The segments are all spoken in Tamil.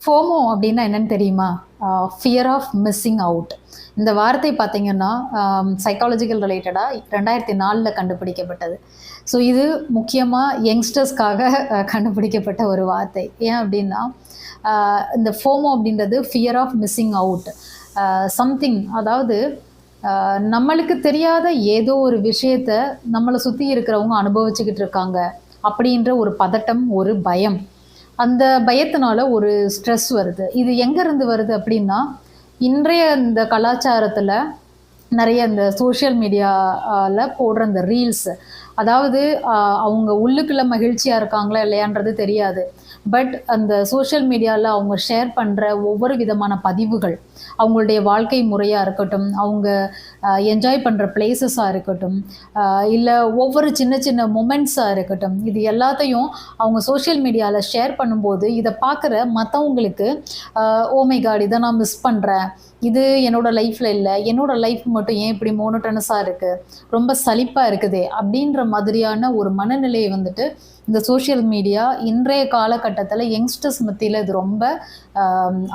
ஃபோமோ அப்படின்னா என்னன்னு தெரியுமா? Fear of missing out. இந்த வார்த்தை பார்த்தீங்கன்னா, சைக்காலஜிக்கல் ரிலேட்டடா 2004ல கண்டுபிடிக்கப்பட்டது. ஸோ இது முக்கியமா யங்ஸ்டர்ஸ்க்காக கண்டுபிடிக்கப்பட்ட ஒரு வார்த்தை. ஏன் அப்படின்னா, இந்த ஃபோமோ அப்படின்றது fear of missing out. Something அதாவது நம்மளுக்கு தெரியாத ஏதோ ஒரு விஷயத்த நம்மளை சுற்றி இருக்கிறவங்க அனுபவிச்சுக்கிட்டு இருக்காங்க அப்படின்ற ஒரு பதட்டம், ஒரு பயம். அந்த பயத்தினால ஒரு ஸ்ட்ரெஸ் வருது. இது எங்கேருந்து வருது அப்படின்னா, இன்றைய இந்த கலாச்சாரத்தில் நிறைய இந்த சோஷியல் மீடியாவில் போடுற இந்த ரீல்ஸ், அதாவது அவங்க உள்ளுக்குள்ள மகிழ்ச்சியாக இருக்காங்களா இல்லையான்றது தெரியாது. பட் அந்த சோஷியல் மீடியாவில் அவங்க ஷேர் பண்ணுற ஒவ்வொரு விதமான பதிவுகள், அவங்களுடைய வாழ்க்கை முறையாக இருக்கட்டும், அவங்க என்ஜாய் பண்ணுற பிளேசஸாக இருக்கட்டும், இல்லை ஒவ்வொரு சின்ன சின்ன மொமெண்ட்ஸாக இருக்கட்டும், இது எல்லாத்தையும் அவங்க சோஷியல் மீடியாவில் ஷேர் பண்ணும்போது இதை பார்க்குற மற்றவங்களுக்கு ஓ மை காட், இதை நான் மிஸ் பண்ணுறேன், இது என்னோடய லைஃப்பில் இல்லை, என்னோடய லைஃப் மட்டும் ஏன் இப்படி மோனோட்டனஸாக இருக்குது, ரொம்ப சலிப்பாக இருக்குதே அப்படின்ற மாதிரியான ஒரு மனநிலையை வந்துட்டு இந்த சோஷியல் மீடியா இன்றைய காலகட்டத்தில் யங்ஸ்டர்ஸ் மத்தியில் இது ரொம்ப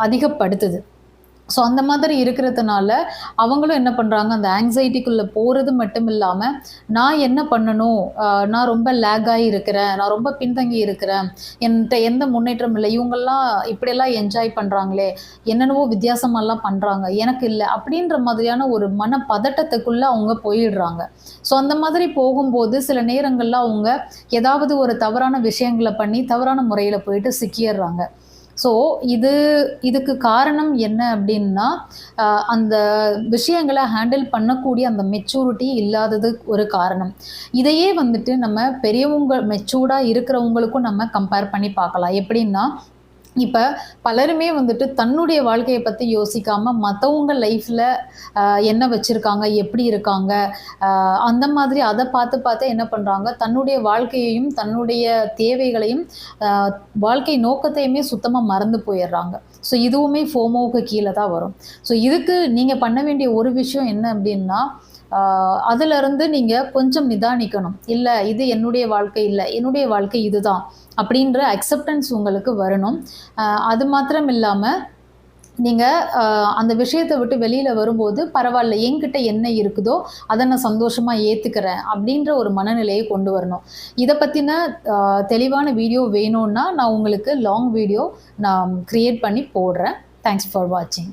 அதிகப்படுத்துது. ஸோ அந்த மாதிரி இருக்கிறதுனால அவங்களும் என்ன பண்ணுறாங்க, அந்த ஆங்ஸைட்டிக்குள்ளே போகிறது மட்டும் இல்லாமல், நான் என்ன பண்ணணும், நான் ரொம்ப லேக்காகி இருக்கிறேன், நான் ரொம்ப பின்தங்கி இருக்கிறேன், என்கிட்ட எந்த முன்னேற்றம் இல்லை, இவங்கெல்லாம் இப்படியெல்லாம் என்ஜாய் பண்ணுறாங்களே, என்னென்னவோ வித்தியாசமெல்லாம் பண்ணுறாங்க, எனக்கு இல்லை அப்படின்ற மாதிரியான ஒரு மன பதட்டத்துக்குள்ளே அவங்க போயிடுறாங்க. ஸோ அந்த மாதிரி போகும்போது சில நேரங்களில் அவங்க ஏதாவது ஒரு தவறான விஷயங்களை பண்ணி தவறான முறையில் போயிட்டு சிக்கிடுறாங்க. ஸோ இதுக்கு காரணம் என்ன அப்படின்னா, அந்த விஷயங்களை ஹேண்டில் பண்ணக்கூடிய அந்த மெச்சூரிட்டி இல்லாதது ஒரு காரணம். இதையே வந்துட்டு நம்ம பெரியவங்க மெச்சூர்டாக இருக்கிறவங்களுக்கும் நம்ம கம்பேர் பண்ணி பார்க்கலாம். எப்படின்னா, இப்போ பலருமே வந்துட்டு தன்னுடைய வாழ்க்கையை பற்றி யோசிக்காமல் மற்றவங்க லைஃப்பில் என்ன வச்சுருக்காங்க, எப்படி இருக்காங்க, அந்த மாதிரி அதை பார்த்து பார்த்து என்ன பண்ணுறாங்க, தன்னுடைய வாழ்க்கையையும் தன்னுடைய தேவைகளையும் வாழ்க்கை நோக்கத்தையுமே சுத்தமாக மறந்து போயிடுறாங்க. ஸோ இதுவுமே ஃபோமோவுக்கு கீழே தான் வரும். ஸோ இதுக்கு நீங்கள் பண்ண வேண்டிய ஒரு விஷயம் என்ன அப்படின்னா, அதிலிருந்து நீங்கள் கொஞ்சம் நிதானிக்கணும். இல்லை, இது என்னுடைய வாழ்க்கை இல்லை, என்னுடைய வாழ்க்கை இதுதான் அப்படின்ற அக்செப்டன்ஸ் உங்களுக்கு வரணும். அது மாத்திரம் இல்லாமல் நீங்கள் அந்த விஷயத்தை விட்டு வெளியில் வரும்போது, பரவாயில்ல, என்கிட்ட என்ன இருக்குதோ அதை நான் சந்தோஷமாக ஏற்றுக்கிறேன் அப்படின்ற ஒரு மனநிலையை கொண்டு வரணும். இதை பற்றின தெளிவான வீடியோ வேணும்னா நான் உங்களுக்கு லாங் வீடியோ நான் க்ரியேட் பண்ணி போடுறேன். தேங்க்ஸ் ஃபார் வாட்சிங்.